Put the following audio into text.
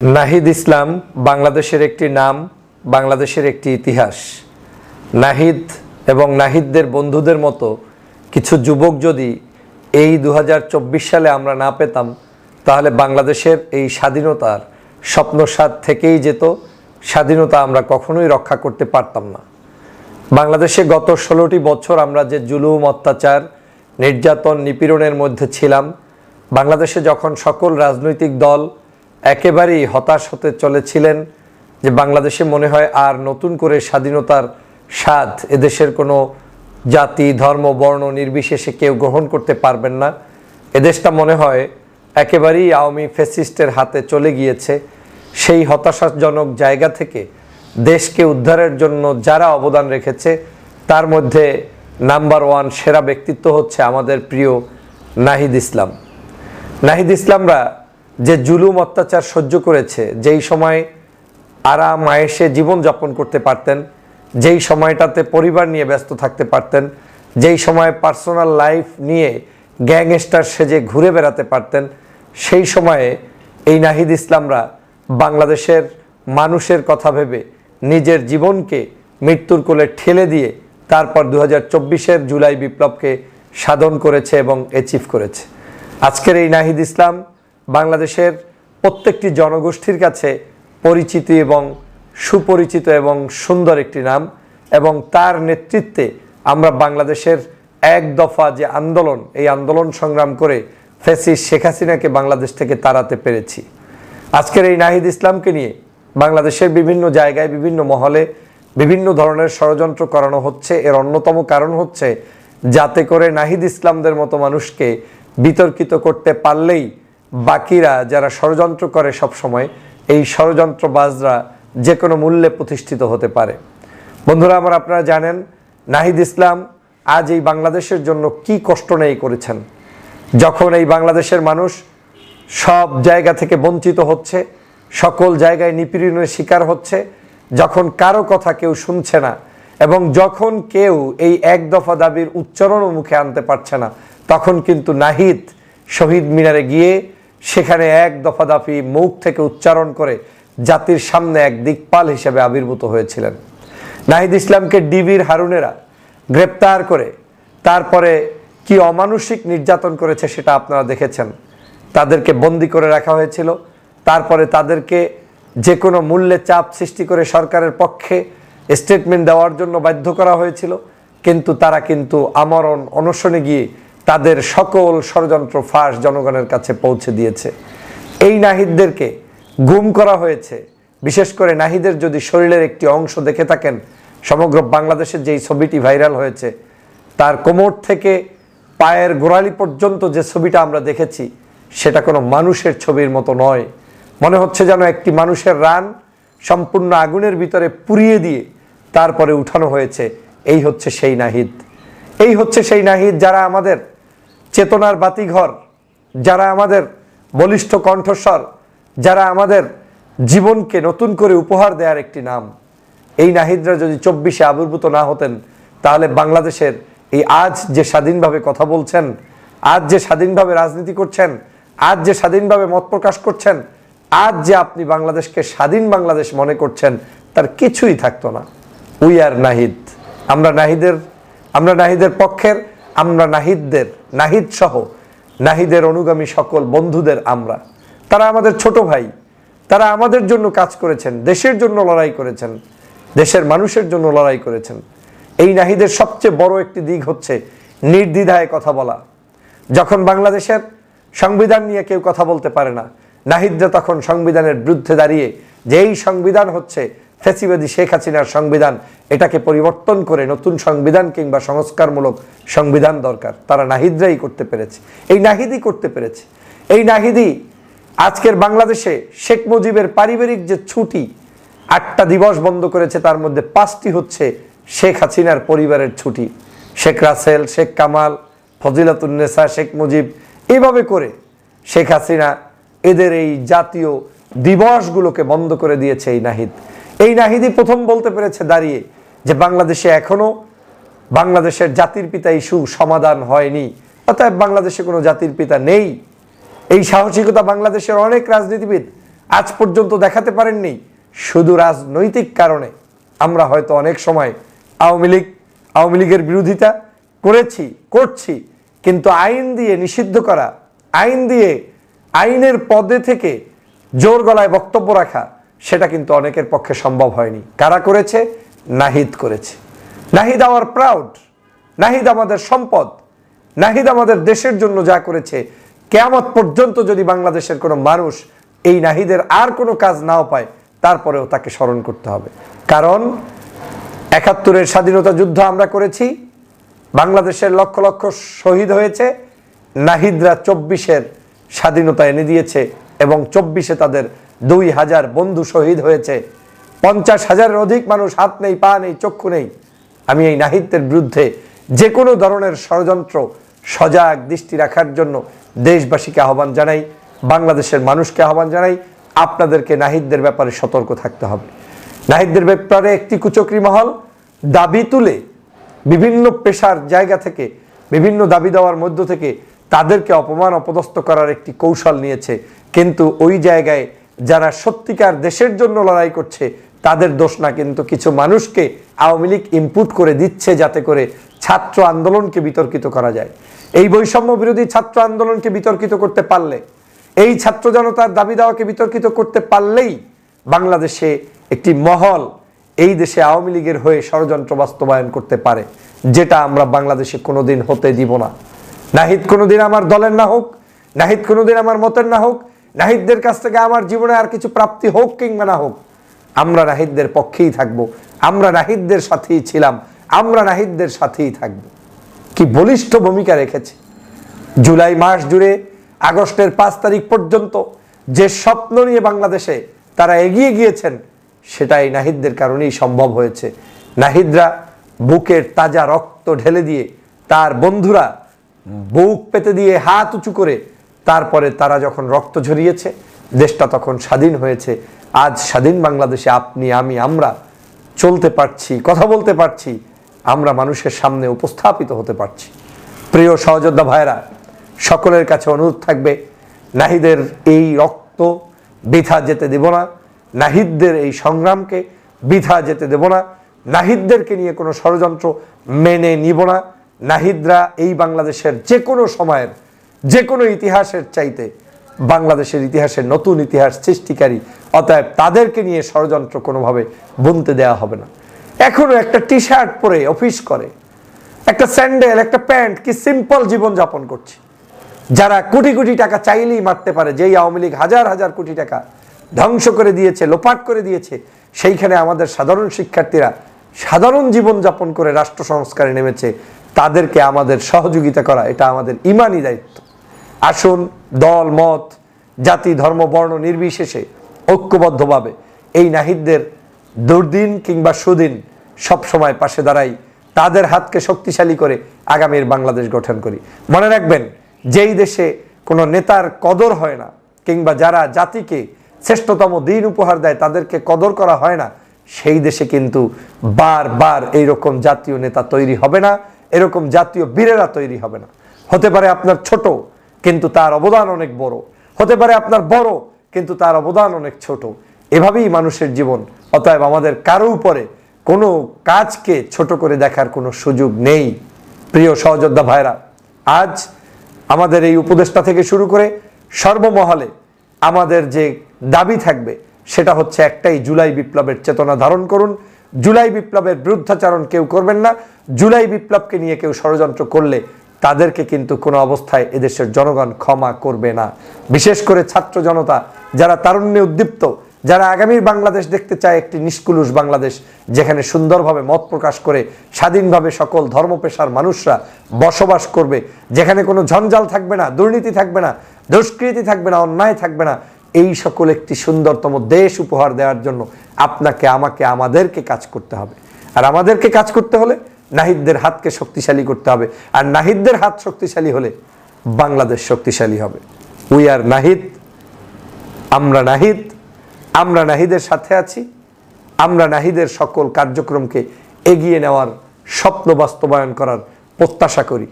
নাহিদ ইসলাম বাংলাদেশের একটি নাম, বাংলাদেশের একটি ইতিহাস। নাহিদ এবং নাহিদদের বন্ধুদের মতো কিছু যুবক যদি এই 2024 সালে আমরা না পেতাম, তাহলে বাংলাদেশের এই স্বাধীনতার স্বপ্নসাৎ থেকেই যেত। স্বাধীনতা আমরা কখনোই রক্ষা করতে পারতাম না। বাংলাদেশে গত 16টি বছর আমরা যে জুলুম, অত্যাচার, নির্যাতন, নিপীড়নের মধ্যে ছিলাম, বাংলাদেশে যখন সকল রাজনৈতিক দল একেবারেই হতাশ হতে চলেছিলেন যে বাংলাদেশে মনে হয় আর নতুন করে স্বাধীনতার স্বাদ এদেশের কোনো জাতি, ধর্ম, বর্ণ নির্বিশেষে কেউ গ্রহণ করতে পারবেন না, এদেশটা মনে হয় একেবারেই আওয়ামী ফ্যাসিস্টের হাতে চলে গিয়েছে। সেই হতাশাজনক জায়গা থেকে দেশকে উদ্ধারের জন্য যারা অবদান রেখেছে, তার মধ্যে নাম্বার 1 সেরা ব্যক্তিত্ব হচ্ছে আমাদের প্রিয় নাহিদ ইসলাম। নাহিদ ইসলামরা যে জুলুম, অত্যাচার সহ্য করেছে, যেই সময় আরাম আয়েশে জীবনযাপন করতে পারতেন, যেই সময়টাতে পরিবার নিয়ে ব্যস্ত থাকতে পারতেন, যেই সময় পার্সোনাল লাইফ নিয়ে গ্যাংস্টার সেজে ঘুরে বেড়াতে পারতেন, সেই সময়ে এই নাহিদ ইসলামরা বাংলাদেশের মানুষের কথা ভেবে নিজের জীবনকে মৃত্যুর কোলে ঠেলে দিয়ে তারপর 2024-এর জুলাই বিপ্লবকে সাধন করেছে এবং অ্যাচিভ করেছে। আজকের এই নাহিদ ইসলাম বাংলাদেশের প্রত্যেকটি জনগোষ্ঠীর কাছে পরিচিত এবং সুপরিচিত এবং সুন্দর একটি নাম, এবং তার নেতৃত্বে আমরা বাংলাদেশের এক দফা যে আন্দোলন, এই আন্দোলন সংগ্রাম করে ফ্যাসিস্ট শেখ হাসিনাকে বাংলাদেশ থেকে তাড়াতে পেরেছি। আজকের এই নাহিদ ইসলামকে নিয়ে বাংলাদেশের বিভিন্ন জায়গায়, বিভিন্ন মহলে বিভিন্ন ধরনের ষড়যন্ত্র করানো হচ্ছে। এর অন্যতম কারণ হচ্ছে যাতে করে নাহিদ ইসলামদের মতো মানুষকে বিতর্কিত করতে পারলেই বাকিরা যারা ষড়যন্ত্র করে সব সময়, এই ষড়যন্ত্রবাজরা যে কোনো মূল্যে প্রতিষ্ঠিত হতে পারে। বন্ধুরা আমার, আপনারা জানেন নাহিদ ইসলাম আজ এই বাংলাদেশের জন্য কি কষ্ট নেই করেছেন। যখন এই বাংলাদেশের মানুষ সব জায়গা থেকে বঞ্চিত হচ্ছে, সকল জায়গায় নিপীড়নের শিকার হচ্ছে, যখন কারো কথা কেউ শুনছে না, এবং যখন কেউ এই এক দফা দাবির উচ্চারণও মুখে আনতে পারছে না, তখন কিন্তু নাহিদ শহীদ মিনারে গিয়ে সেখানে এক দফা দাবি মুখ থেকে উচ্চারণ করে জাতির সামনে এক দিকপাল হিসেবে আবির্ভূত হয়েছিলেন। নাহিদ ইসলামকে ডিবির হারুনেরা গ্রেপ্তার করে তারপরে কি অমানুষিক নির্যাতন করেছে সেটা আপনারা দেখেছেন। তাদেরকে বন্দি করে রাখা হয়েছিল, তারপরে তাদেরকে যে কোনো মূল্যে চাপ সৃষ্টি করে সরকারের পক্ষে স্টেটমেন্ট দেওয়ার জন্য বাধ্য করা হয়েছিল, কিন্তু তারা কিন্তু আমরণ অনশনে গিয়ে তাদের সকল ষড়যন্ত্র ফাঁস জনগণের কাছে পৌঁছে দিয়েছে। এই নাহিদদেরকে গুম করা হয়েছে। বিশেষ করে নাহিদের যদি শরীরের একটি অংশ দেখে থাকেন, সমগ্র বাংলাদেশের যেই ছবিটি ভাইরাল হয়েছে, তার কোমর থেকে পায়ের গোড়ালি পর্যন্ত যে ছবিটা আমরা দেখেছি, সেটা কোনো মানুষের ছবির মতো নয়। মনে হচ্ছে যেন একটি মানুষের রান সম্পূর্ণ আগুনের ভিতরে পুড়িয়ে দিয়ে তারপরে উঠানো হয়েছে। এই হচ্ছে সেই নাহিদ, এই হচ্ছে সেই নাহিদ যারা আমাদের চেতনার বাতিঘর, যারা আমাদের বলিষ্ঠ কণ্ঠস্বর, যারা আমাদের জীবনকে নতুন করে উপহার দেওয়ার একটি নাম। এই নাহিদরা যদি 24-এ আবির্ভূত না হতেন, তাহলে বাংলাদেশের এই আজ যে স্বাধীনভাবে কথা বলছেন, আজ যে স্বাধীনভাবে রাজনীতি করছেন, আজ যে স্বাধীনভাবে মত প্রকাশ করছেন, আজ যে আপনি বাংলাদেশকে স্বাধীন বাংলাদেশ মনে করছেন, তার কিছুই থাকতো না। We are Nahid. আমরা নাহিদের পক্ষের, আমরা নাহিদ সহ নাহিদের অনুগামী সকল বন্ধুদের আমরা। তারা আমাদের ছোট ভাই, তারা আমাদের জন্য কাজ করেছেন, দেশের জন্য লড়াই করেছেন, দেশের মানুষের জন্য লড়াই করেছেন। এই নাহিদের সবচেয়ে বড় একটি দিক হচ্ছে নির্দ্বিধায় কথা বলা। যখন বাংলাদেশের সংবিধান নিয়ে কেউ কথা বলতে পারে না, নাহিদরা তখন সংবিধানের বিরুদ্ধে দাঁড়িয়ে যে এই সংবিধান হচ্ছে ফ্যাসিবাদী শেখ হাসিনার সংবিধান, এটাকে পরিবর্তন করে নতুন সংবিধান কিংবা সংস্কারমূলক সংবিধান দরকার, তারা নাহিদরাই করতে পেরেছে। এই নাহিদই করতে পেরেছে। এই নাহিদই আজকের বাংলাদেশে শেখ মুজিবের পারিবারিক যে ছুটি 8টা দিবস বন্ধ করেছে, তার মধ্যে 5টি হচ্ছে শেখ হাসিনার পরিবারের ছুটি। শেখ রাসেল, শেখ কামাল, ফজিলাতুন্নেসা, শেখ মুজিব, এভাবে করে শেখ হাসিনা এদের এই জাতীয় দিবসগুলোকে বন্ধ করে দিয়েছে এই নাহিদ। এই নাহিদই প্রথম বলতে পেরেছে দাঁড়িয়ে যে বাংলাদেশে এখনো বাংলাদেশের জাতির পিতা ইস্যু সমাধান হয়নি, অতএব বাংলাদেশে কোনো জাতির পিতা নেই। এই সাহসিকতা বাংলাদেশের অনেক রাজনীতিবিদ আজ পর্যন্ত দেখাতে পারেননি। শুধু রাজনৈতিক কারণে আমরা হয়তো অনেক সময় আওয়ামী লীগের বিরোধিতা করছি, কিন্তু আইন দিয়ে নিষিদ্ধ করা, আইনের পদে থেকে জোর গলায় বক্তব্য রাখা, সেটা কিন্তু অনেকের পক্ষে সম্ভব হয়নি। কারা করেছে? নাহিদ করেছে। নাহিদ আওয়ার প্রাউড, নাহিদ আমাদের সম্পদ, নাহিদ আমাদের দেশের জন্য যা করেছে, কিয়ামত পর্যন্ত যদি বাংলাদেশের কোনো মানুষ এই নাহিদের আর কোনো কাজ নাও পায়, তারপরেও তাকে স্মরণ করতে হবে। কারণ ৭১-এর স্বাধীনতা যুদ্ধ আমরা করেছি, বাংলাদেশের লক্ষ লক্ষ শহীদ হয়েছে, নাহিদরা ২৪-এর স্বাধীনতা এনে দিয়েছে এবং ২৪-এ তাদের ২,০০০ বন্ধু শহীদ হয়েছে। ৫০,০০০-এর অধিক মানুষ হাত নেই, পা নেই, চক্ষু নেই। আমি এই নাহিদদের বিরুদ্ধে যে কোনো ধরনের ষড়যন্ত্র সজাগ দৃষ্টি রাখার জন্য দেশবাসীকে আহ্বান জানাই, বাংলাদেশের মানুষকে আহ্বান জানাই, আপনাদেরকে নাহিদদের ব্যাপারে সতর্ক থাকতে হবে। নাহিদদের ব্যাপারে একটি কুচক্রী মহল দাবি তুলে বিভিন্ন পেশার জায়গা থেকে, বিভিন্ন দাবি দেওয়ার মধ্য থেকে তাদেরকে অপমান অপদস্থ করার একটি কৌশল নিয়েছে। কিন্তু ওই জায়গায় যারা সত্যিকার দেশের জন্য লড়াই করছে তাদের দোষ না, কিন্তু কিছু মানুষকে আওয়ামী লীগ ইনপুট করে দিচ্ছে যাতে করে ছাত্র আন্দোলনকে বিতর্কিত করা যায়। এই বৈষম্য বিরোধী ছাত্র আন্দোলনকে বিতর্কিত করতে পারলে, এই ছাত্র জনতার দাবি দাওয়াকে বিতর্কিত করতে পারলেই বাংলাদেশে একটি মহল এই দেশে আওয়ামী লীগের হয়ে ষড়যন্ত্র বাস্তবায়ন করতে পারে, যেটা আমরা বাংলাদেশে কোনোদিন হতে দিব না। নাহিদ কোনোদিন আমার দলের না হোক, নাহিদ কোনোদিন আমার মতের না হোক, নাহিদদের কাছ থেকে আমার জীবনে আর কিছু প্রাপ্তি হোক কিংবা না হোক, আমরা নাহিদদের পক্ষেই থাকব, আমরা নাহিদদের সাথেই ছিলাম, আমরা নাহিদদের সাথেই থাকব। কি বলিষ্ঠ ভূমিকা রেখেছে। জুলাই মাস জুড়ে আগস্টের ৫ তারিখ পর্যন্ত যে স্বপ্ন নিয়ে বাংলাদেশে তারা এগিয়ে গিয়েছেন, সেটাই নাহিদদের কারণেই সম্ভব হয়েছে। নাহিদরা বুকের তাজা রক্ত ঢেলে দিয়ে, তার বন্ধুরা বুক পেতে দিয়ে হাত উঁচু করে, তারপরে তারা যখন রক্ত ঝরিয়েছে, দেশটা তখন স্বাধীন হয়েছে। আজ স্বাধীন বাংলাদেশে আপনি, আমি, আমরা চলতে পারছি, কথা বলতে পারছি, আমরা মানুষের সামনে উপস্থাপিত হতে পারছি। প্রিয় সহযোদ্ধা ভাইরা, সকলের কাছে অনুরোধ থাকবে, নাহিদের এই রক্ত বৃথা যেতে দেব না, নাহিদদের এই সংগ্রামকে বৃথা যেতে দেব না, নাহিদদেরকে নিয়ে কোনো ষড়যন্ত্র মেনে নিব না। নাহিদরা এই বাংলাদেশের যে কোনো সময়ের, যে কোনো ইতিহাসের চাইতে বাংলাদেশের ইতিহাসের নতুন ইতিহাস সৃষ্টিকারী, অতএব তাদেরকে নিয়ে ষড়যন্ত্র কোনোভাবে বুনতে দেওয়া হবে না। এখনো একটা টি শার্ট পরে অফিস করে, একটা স্যান্ডেল, একটা প্যান্ট, কি সিম্পল জীবন যাপন করছে, যারা কোটি কোটি টাকা চাইলেই মারতে পারে, যেই আওয়ামী লীগ হাজার হাজার কোটি টাকা ধ্বংস করে দিয়েছে, লোপাট করে দিয়েছে, সেইখানে আমাদের সাধারণ শিক্ষার্থীরা সাধারণ জীবন যাপন করে রাষ্ট্র সংস্কারে নেমেছে। তাদেরকে আমাদের সহযোগিতা করা, এটা আমাদের ইমানি দায়িত্ব। আসুন দল মত, জাতি, ধর্ম, বর্ণ নির্বিশেষে ঐক্যবদ্ধভাবে এই নাহিদদের দুর্দিন কিংবা সুদিন সবসময় পাশে দাঁড়াই, তাদের হাতকে শক্তিশালী করে আগামীর বাংলাদেশ গঠন করি। মনে রাখবেন, যেই দেশে কোনো নেতার কদর হয় না, কিংবা যারা জাতিকে শ্রেষ্ঠতম দিন উপহার দেয় তাদেরকে কদর করা হয় না, সেই দেশে কিন্তু বারবার এইরকম জাতীয় নেতা তৈরি হবে না, এরকম জাতীয় বীরেরা তৈরি হবে না। হতে পারে আপনার ছোট, কিন্তু তার অবদান অনেক বড়, হতে পারে আপনার বড়, কিন্তু তার অবদান অনেক ছোট। এভাবেই মানুষের জীবন। অতএব আমাদের কারো উপরে কোনো কাজকে ছোট করে দেখার কোনো সুযোগ নেই। প্রিয় সহযোদ্ধা ভাইরা, আজ আমাদের এই উপদেষ্টা থেকে শুরু করে সর্বমহলে আমাদের যে দাবি থাকবে সেটা হচ্ছে একটাই, জুলাই বিপ্লবের চেতনা ধারণ করুন। জুলাই বিপ্লবের বিরুদ্ধাচরণ কেউ করবেন না। জুলাই বিপ্লবকে নিয়ে কেউ ষড়যন্ত্র করলে তাদেরকে কিন্তু কোনো অবস্থায় এদেশের জনগণ ক্ষমা করবে না। বিশেষ করে ছাত্র জনতা, যারা তারুণ্যে উদ্দীপ্ত, যারা আগামীর বাংলাদেশ দেখতে চায়, একটি নিষ্কুলুষ বাংলাদেশ, যেখানে সুন্দরভাবে মত প্রকাশ করে স্বাধীনভাবে সকল ধর্ম পেশার মানুষরা বসবাস করবে, যেখানে কোনো ঝঞ্ঝাল থাকবে না, দুর্নীতি থাকবে না, দুষ্কৃতি থাকবে না, অন্যায় থাকবে না, এই সকল একটি সুন্দরতম দেশ উপহার দেওয়ার জন্য আপনাকে, আমাকে, আমাদেরকে কাজ করতে হবে। আর আমাদেরকে কাজ করতে হলে নাহিদদের হাতকে শক্তিশালী করতে হবে। আর নাহিদদের হাত শক্তিশালী হলে বাংলাদেশ শক্তিশালী হবে। উই আর নাহিদ, আমরা নাহিদ, আমরা নাহিদের সাথে আছি। আমরা নাহিদের সকল কার্যক্রমকে এগিয়ে নেওয়ার, স্বপ্ন বাস্তবায়ন করার প্রত্যাশা করি।